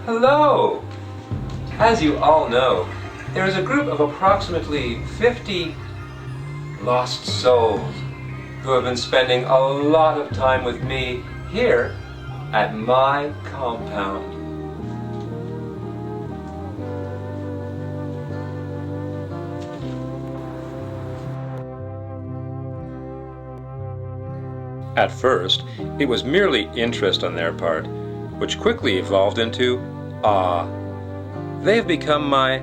Hello! As you all know, there is a group of approximately 50 lost souls who have been spending a lot of time with me here at my compound. At first, it was merely interest on their part, which quickly evolved into awe. They have become my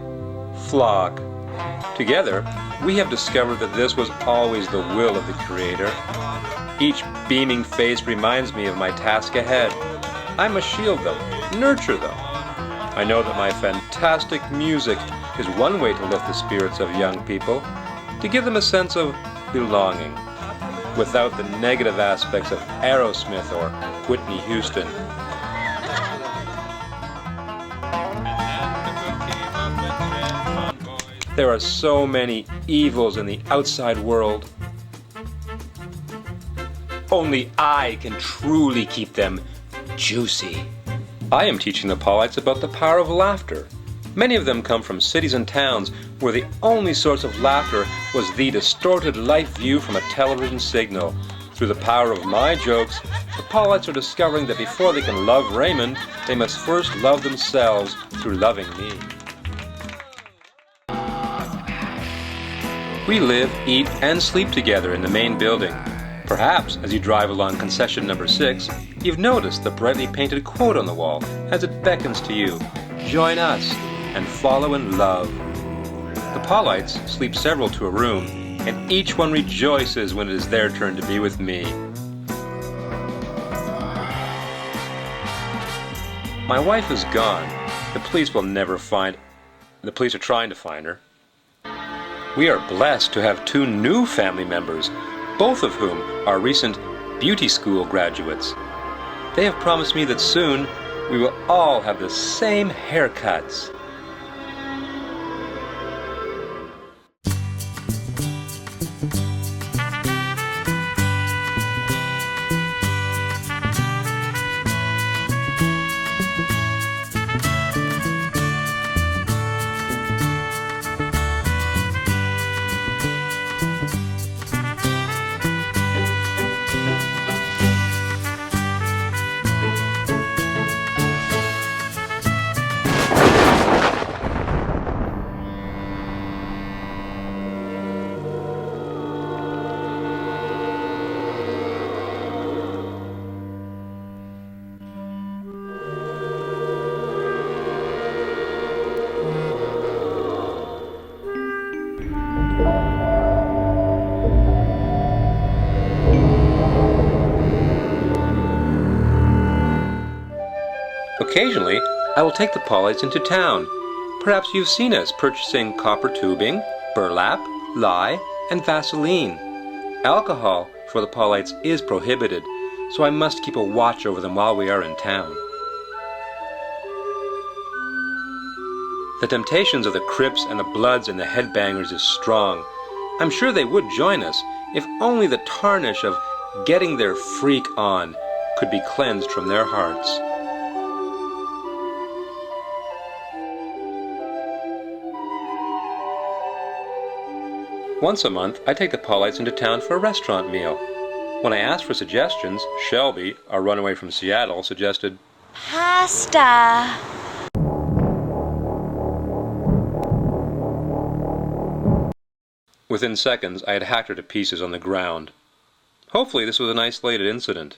flock. Together, we have discovered that this was always the will of the Creator. Each beaming face reminds me of my task ahead. I must shield them, nurture them. I know that my fantastic music is one way to lift the spirits of young people, to give them a sense of belonging, without the negative aspects of Aerosmith or Whitney Houston. There are so many evils in the outside world. Only I can truly keep them juicy. I am teaching the Paulites about the power of laughter. Many of them come from cities and towns where the only source of laughter was the distorted life view from a television signal. Through the power of my jokes, the Paulites are discovering that before they can love Raymond, they must first love themselves through loving me. We live, eat, and sleep together in the main building. Perhaps, as you drive along concession number 6, you've noticed the brightly painted quote on the wall as it beckons to you, "Join us and follow in love." The Paulites sleep several to a room, and each one rejoices when it is their turn to be with me. My wife is gone. The police are trying to find her. We are blessed to have 2 new family members, both of whom are recent beauty school graduates. They have promised me that soon we will all have the same haircuts. Occasionally, I will take the Paulites into town. Perhaps you've seen us purchasing copper tubing, burlap, lye, and Vaseline. Alcohol for the Paulites is prohibited, so I must keep a watch over them while we are in town. The temptations of the Crips and the Bloods and the Headbangers is strong. I'm sure they would join us if only the tarnish of getting their freak on could be cleansed from their hearts. Once a month, I take the Paulites into town for a restaurant meal. When I asked for suggestions, Shelby, our runaway from Seattle, suggested pasta. Within seconds, I had hacked her to pieces on the ground. Hopefully this was an isolated incident.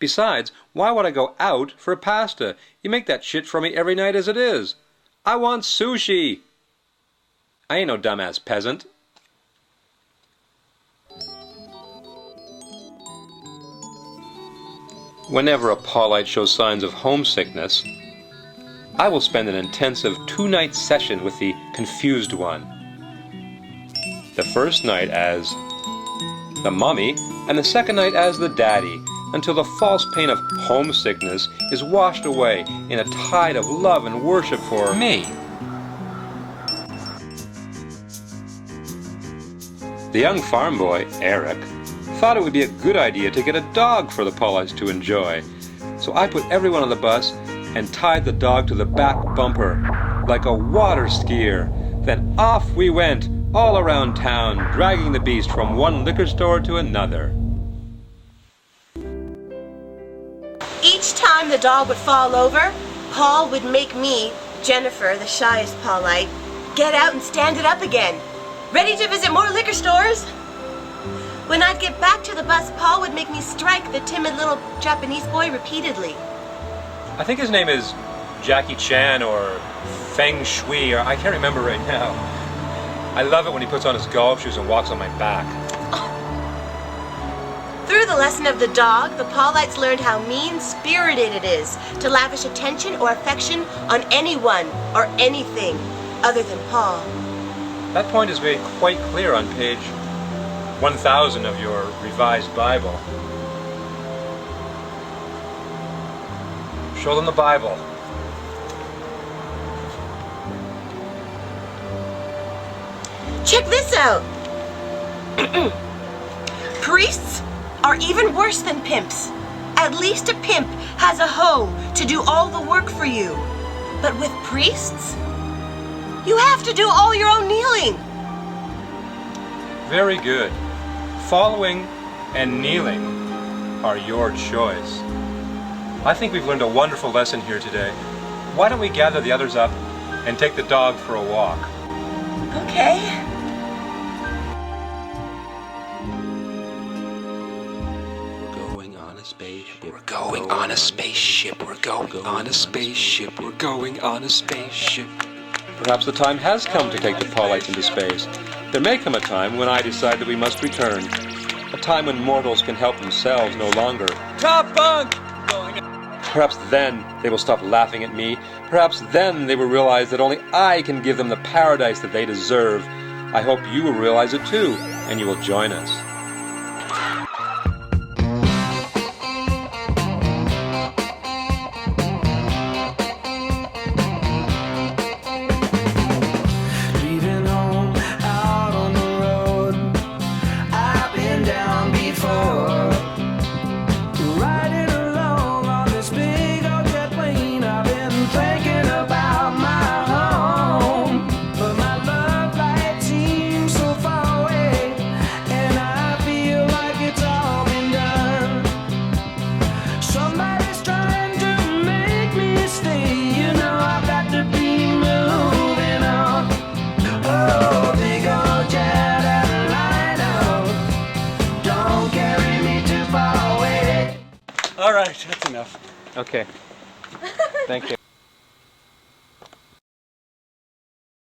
Besides, why would I go out for pasta? You make that shit for me every night as it is. I want sushi! I ain't no dumbass peasant. Whenever a Paulite shows signs of homesickness, I will spend an intensive 2-night session with the confused one. The first night as the mummy, and the second night as the daddy, until the false pain of homesickness is washed away in a tide of love and worship for me. The young farm boy, Eric, thought it would be a good idea to get a dog for the Paulites to enjoy. So I put everyone on the bus and tied the dog to the back bumper like a water skier. Then off we went all around town, dragging the beast from one liquor store to another. Each time the dog would fall over, Paul would make me, Jennifer, the shyest Paulite, get out and stand it up again, ready to visit more liquor stores. When I'd get back to the bus, Paul would make me strike the timid little Japanese boy repeatedly. I think his name is Jackie Chan or Feng Shui, or I can't remember right now. I love it when he puts on his golf shoes and walks on my back. Through the lesson of the dog, the Paulites learned how mean-spirited it is to lavish attention or affection on anyone or anything other than Paul. That point is made quite clear on page 1000 of your Revised Bible. Show them the Bible. Check this out. Priests are even worse than pimps. At least a pimp has a hoe to do all the work for you. But with priests, you have to do all your own kneeling. Very good. Following and kneeling are your choice. I think we've learned a wonderful lesson here today. Why don't we gather the others up and take the dog for a walk? Okay. We're going on a spaceship. We're going on a spaceship. We're going on a spaceship. We're going on a spaceship. Perhaps the time has come to take the Paulites into space. There may come a time when I decide that we must return. A time when mortals can help themselves no longer. Top bunk! Perhaps then they will stop laughing at me. Perhaps then they will realize that only I can give them the paradise that they deserve. I hope you will realize it too, and you will join us. Leaving home out on the road, I've been down before. Riding along on this big old jet plane, I've been thinking about my home. But my love light seems so far away, and I feel like it's all been done. Somebody's trying to make me stay, you know I've got to be moving on. Oh, big old jet airliner, don't carry me too far away. All right, that's enough. Okay. Thank you.